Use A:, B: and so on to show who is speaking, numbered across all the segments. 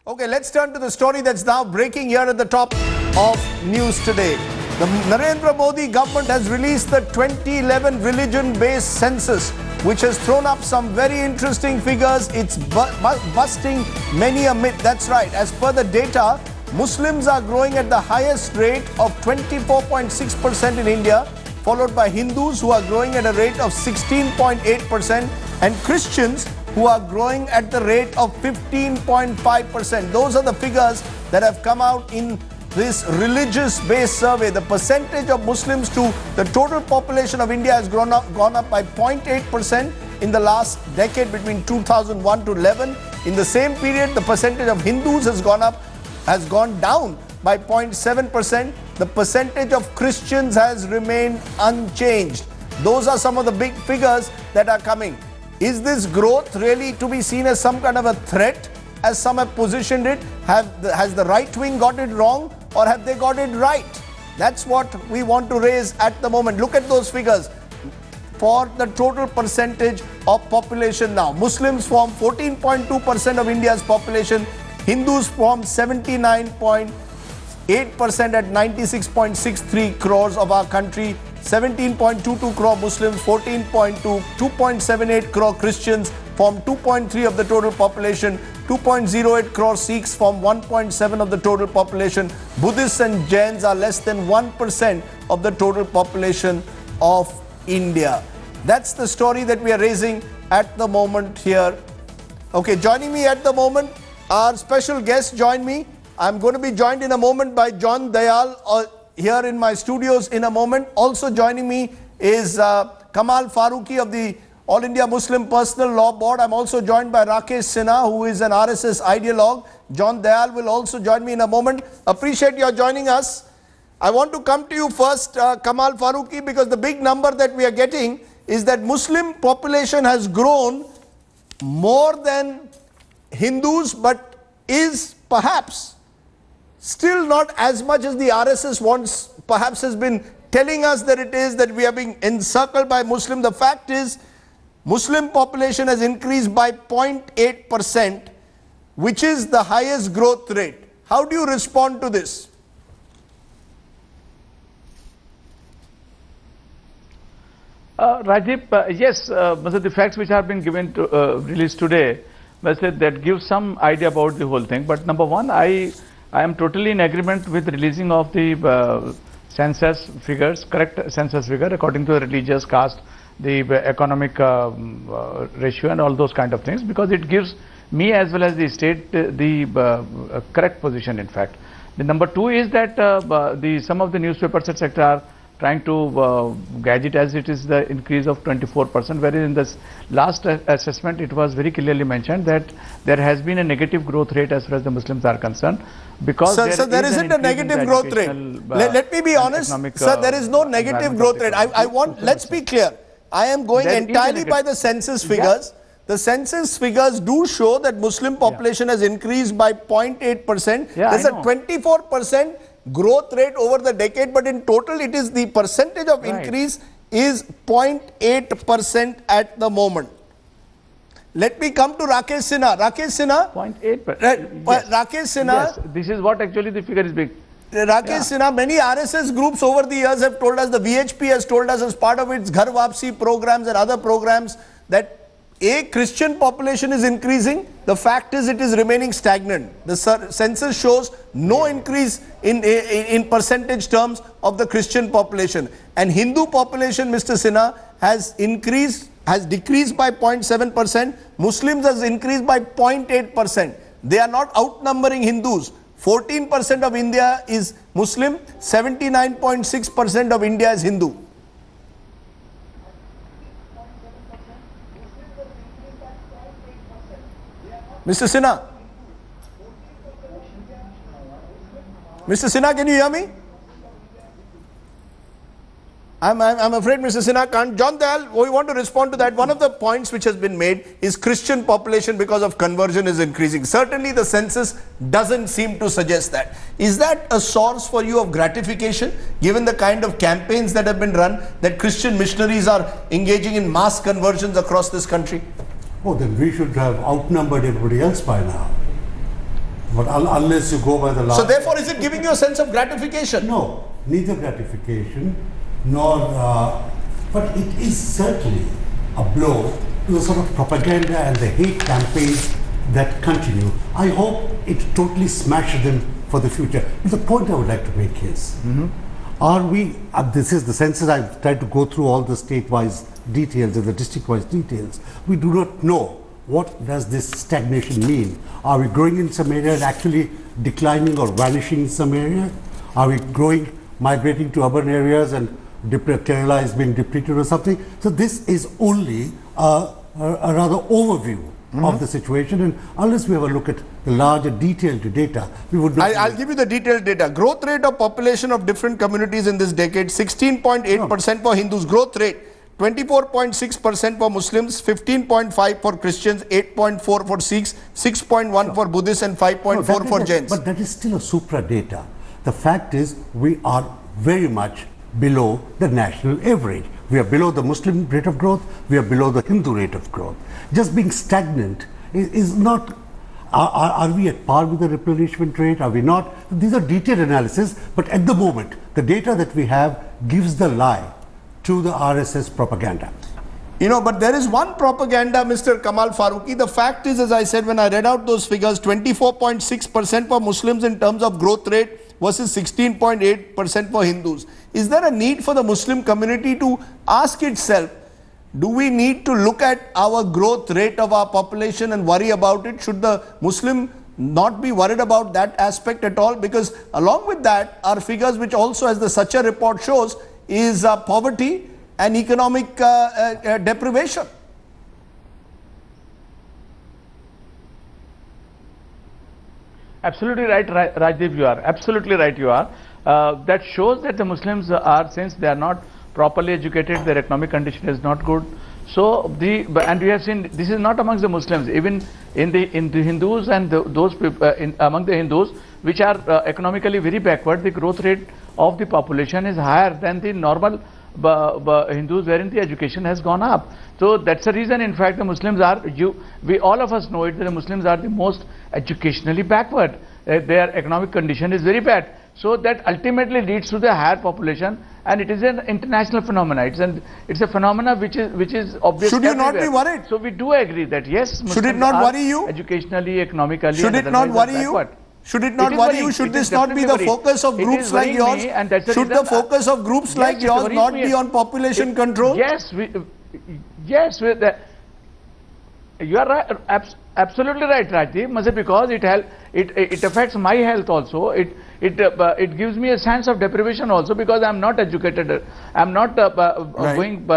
A: Okay, let's turn to the story that's now breaking here at the top of news today. The Narendra Modi government has released the 2011 religion-based census, which has thrown up some very interesting figures. It's busting many a myth. That's right. As per the data, Muslims are growing at the highest rate of 24.6% in India, followed by Hindus who are growing at a rate of 16.8%, and Christians who are growing at the rate of 15.5%. Those are the figures that have come out in this religious-based survey. The percentage of Muslims to the total population of India has gone up by 0.8% in the last decade between 2001 to 11. In the same period, the percentage of Hindus has gone down by 0.7%. The percentage of Christians has remained unchanged. Those are some of the big figures that are coming. Is this growth really to be seen as some kind of a threat, as some have positioned it? Has the right wing got it wrong, or have they got it right? That's what we want to raise at the moment. Look at those figures. For the total percentage of population now, Muslims form 14.2% of India's population, Hindus form 79.8% at 96.63 crores of our country, 17.22 crore Muslims, 2.78 crore Christians form 2.3 of the total population, 2.08 crore Sikhs form 1.7 of the total population. Buddhists and Jains are less than 1% of the total population of India. That's the story that we are raising at the moment here. Okay, joining me at the moment, our special guest join me. I'm going to be joined in a moment by John Dayal here in my studios in a moment. Also joining me is Kamal Farooqi of the All India Muslim Personal Law Board. I'm also joined by Rakesh Sinha, who is an RSS ideologue. John Dayal will also join me in a moment. Appreciate your joining us. I want to come to you first, Kamal Farooqi, because the big number that we are getting is that Muslim population has grown more than Hindus, but is perhaps still not as much as the RSS wants, perhaps has been telling us that it is, that we are being encircled by Muslim. The fact is, Muslim population has increased by 0.8%, which is the highest growth rate. How do you respond to this?
B: Rajiv, yes, the facts which have been given to released today, that gives some idea about the whole thing. But number one, I am totally in agreement with releasing of the census figures, correct census figure according to the religious, caste, the economic ratio and all those kind of things, because it gives me as well as the state the correct position in fact. The number two is that some of the newspapers etc. are trying to gauge it as it is the increase of 24%, whereas in this last assessment it was very clearly mentioned that there has been a negative growth rate as far as the Muslims are concerned. Because
A: sir, there isn't a negative growth rate. Let me be honest, sir, there is no negative growth rate. Let's be clear. I am going entirely by the census figures. The census figures do show that Muslim population has increased by 0.8%. There's a 24% growth rate over the decade, but in total it is the percentage of increase is 0.8% at the moment. Let me come to Rakesh Sinha. Rakesh Sinha.
B: 0.8%.
A: Rakesh Sinha.
B: Yes, this is what actually the figure is big.
A: Rakesh Sinha, many RSS groups over the years have told us, the VHP has told us as part of its Ghar Wapsi programs and other programs, that Christian population is increasing. The fact is it is remaining stagnant. The census shows no increase in percentage terms of the Christian population. And Hindu population, Mr. Sinha, has decreased by 0.7%. Muslims has increased by 0.8%. They are not outnumbering Hindus. 14% of India is Muslim, 79.6% of India is Hindu. Mr. Sinha. Mr. Sinha, can you hear me? I'm afraid Mr. Sinha can't. John Dayal, we want to respond to that. One of the points which has been made is Christian population because of conversion is increasing. Certainly the census doesn't seem to suggest that. Is that a source for you of gratification, given the kind of campaigns that have been run, that Christian missionaries are engaging in mass conversions across this country?
C: Oh, then we should have outnumbered everybody else by now. But unless you go by the law.
A: So therefore, is it giving you a sense of gratification?
C: No, neither gratification nor, but it is certainly a blow to the sort of propaganda and the hate campaigns that continue. I hope it totally smashes them for the future. But the point I would like to make is, are we, this is the census, I've tried to go through all the state-wise details and the district-wise details. We do not know what does this stagnation mean. Are we growing in some area and actually declining or vanishing in some area? Are we growing, migrating to urban areas and Kerala is being depleted or something? So this is only a rather overview of the situation, and unless we have a look at the larger detailed data, we would not.
A: I'll give you the detailed data. Growth rate of population of different communities in this decade, 16.8% for Hindus. Growth rate, 24.6% for Muslims, 15.5% for Christians, 8.4% for Sikhs, 6.1% for Buddhists, and 5.4% for Jains.
C: But that is still a supra data. The fact is, we are very much below the national average. We are below the Muslim rate of growth, we are below the Hindu rate of growth. Just being stagnant is not, are we at par with the replenishment rate, are we not? These are detailed analysis, but at the moment, the data that we have gives the lie to the RSS propaganda.
A: You know, but there is one propaganda, Mr. Kamal Farooqi. The fact is, as I said, when I read out those figures, 24.6% for Muslims in terms of growth rate versus 16.8% for Hindus. Is there a need for the Muslim community to ask itself, do we need to look at our growth rate of our population and worry about it? Should the Muslim not be worried about that aspect at all? Because along with that, our figures, which also, as the Sacha report shows, is poverty and economic deprivation.
B: Absolutely right, Rajdeep, you are. Absolutely right, you are. That shows that the Muslims are, since they are not properly educated, their economic condition is not good. So, and we have seen, this is not amongst the Muslims, even in the Hindus and those people, among the Hindus, which are economically very backward, the growth rate of the population is higher than the normal Hindus, wherein the education has gone up. So that's the reason, in fact, the Muslims are, we all of us know it, that the Muslims are the most educationally backward. Their economic condition is very bad. So that ultimately leads to the higher population, and it is an international phenomenon. It's a phenomena which is obvious.
A: Should you not be worried?
B: So we do agree that yes, Muslims
A: should it not worry you?
B: Educationally, economically,
A: should it not worry you? Should it not worry you? Should this not be the focus of groups like yours? Should the focus of groups like yours not be on population control?
B: Yes, you are right, absolutely right, Rajdeep, because it affects my health also. It gives me a sense of deprivation also, because I am not educated. I am not going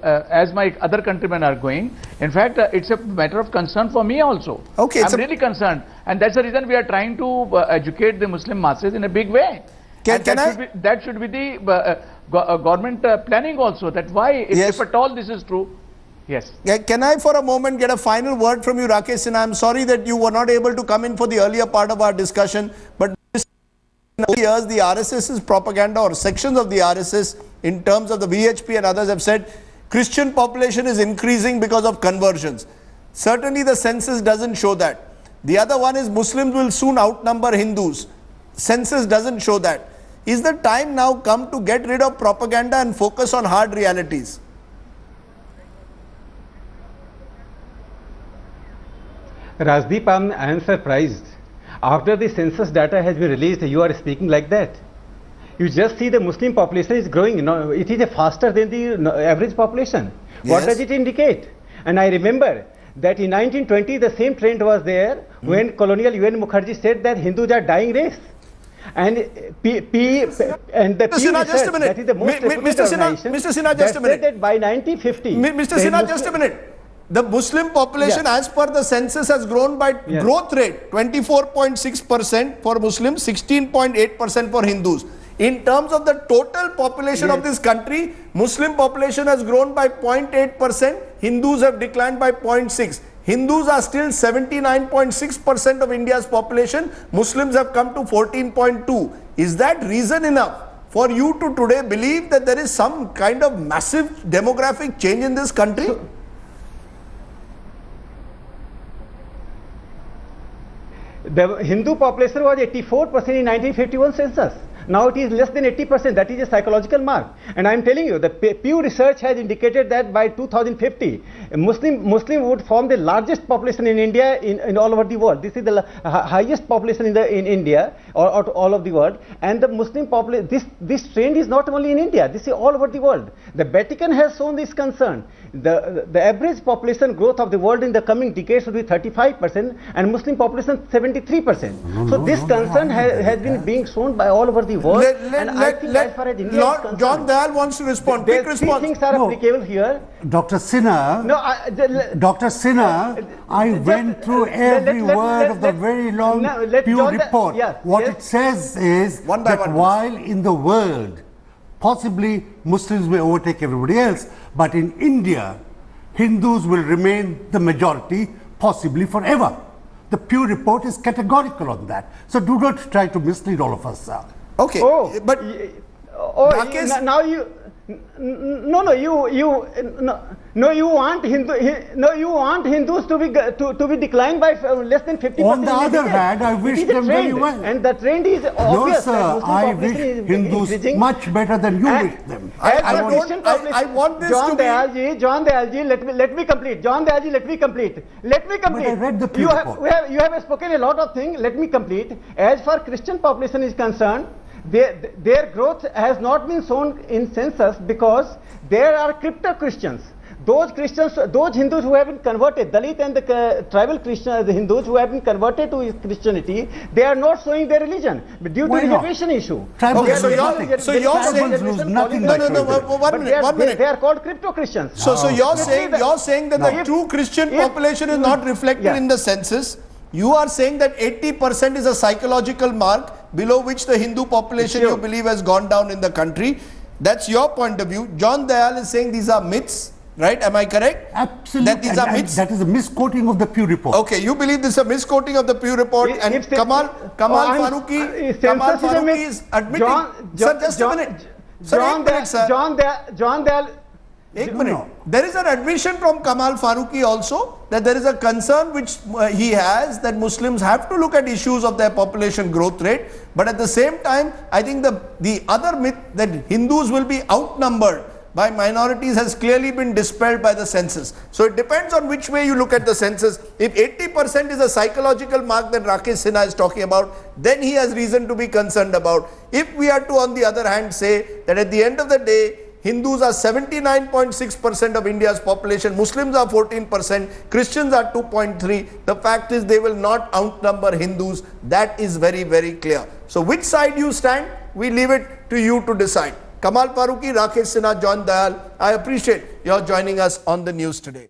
B: as my other countrymen are going. In fact, it's a matter of concern for me also. Okay, I'm really concerned, and that's the reason we are trying to educate the Muslim masses in a big way. That should be the government planning also. That why, if at all this is true. Yes.
A: Can I for a moment get a final word from you, Rakesh Sinha? I'm sorry that you were not able to come in for the earlier part of our discussion, but in the years, the RSS's propaganda, or sections of the RSS in terms of the VHP and others, have said Christian population is increasing because of conversions. Certainly the census doesn't show that. The other one is Muslims will soon outnumber Hindus. Census doesn't show that. Is the time now come to get rid of propaganda and focus on hard realities?
D: Rajdeep, I am surprised. After the census data has been released, you are speaking like that. You just see the Muslim population is growing. It is faster than the average population. Yes. What does it indicate? And I remember that in 1920, the same trend was there when Colonial UN Mukherjee said that Hindus are dying race. And the Pew Research, that is the most reputed organization,
A: Mr. Sinha, just a minute.
D: That by 1950,
A: Mr. Sinha, just a minute. The Muslim population, as per the census, has grown by growth rate 24.6% for Muslims, 16.8% for Hindus. In terms of the total population of this country, Muslim population has grown by 0.8%, Hindus have declined by 0.6%. Hindus are still 79.6% of India's population, Muslims have come to 14.2%. Is that reason enough for you to today believe that there is some kind of massive demographic change in this country?
D: The Hindu population was 84% in 1951 census. Now it is less than 80%. That is a psychological mark. And I am telling you, the Pew research has indicated that by 2050, Muslim would form the largest population in India in all over the world. This is the highest population in India or all of the world. And the Muslim population, this trend is not only in India. This is all over the world. The Vatican has shown this concern. The average population growth of the world in the coming decades will be 35% and Muslim population 73%. So this concern has been being shown by all over the world. And I think as far as India is concerned,
A: John Dayal wants to respond. Quick response.
D: Three things are applicable here.
C: Dr. Sinha, Dr. Sinha, I went through every word of the very long Pew report. What it says is that while in the world, possibly Muslims may overtake everybody else, but in India, Hindus will remain the majority, possibly forever. The Pew report is categorical on that. So do not try to mislead all of us, sir.
A: Okay, but
D: now you you want Hindus to be declined by less than 50%.
C: On the other hand, I wish them very well.
D: And the trend is obvious.
C: No, sir, I wish Hindus much better than you wish them.
A: I want this to be...
D: John Dayalji, let me complete. John Dayalji, let me complete. Let me complete.
C: But I read the Pew report.
D: You have spoken a lot of things. Let me complete. As far as Christian population is concerned, their growth has not been shown in census because there are crypto Christians. Those Christians, those Hindus who have been converted, Dalit and the tribal Christians, the Hindus who have been converted to Christianity, they are not showing their religion due to reservation issue.
A: Okay, so you're saying
C: nothing.
A: One minute.
D: They are called crypto Christians.
A: So you're saying that the true Christian population is not reflected in the census. You are saying that 80% is a psychological mark below which the Hindu population you believe has gone down in the country. That's your point of view. John Dayal is saying these are myths, right? Am I correct?
C: Absolutely.
A: That these are myths?
C: That is a misquoting of the Pew report.
A: Okay, you believe this is a misquoting of the Pew report and Kamal Farooqui is admitting... Sir, just a minute.
D: John Dayal...
A: One minute. There is an admission from Kamal Farooqui also that there is a concern which he has that Muslims have to look at issues of their population growth rate. But at the same time, I think the other myth that Hindus will be outnumbered by minorities has clearly been dispelled by the census. So it depends on which way you look at the census. If 80% is a psychological mark that Rakesh Sinha is talking about, then he has reason to be concerned about. If we are to, on the other hand, say that at the end of the day, Hindus are 79.6% of India's population, Muslims are 14%, Christians are 2.3%. The fact is they will not outnumber Hindus. That is very, very clear. So which side you stand, we leave it to you to decide. Kamal Farooqui, Rakesh Sinha, John Dayal, I appreciate your joining us on the news today.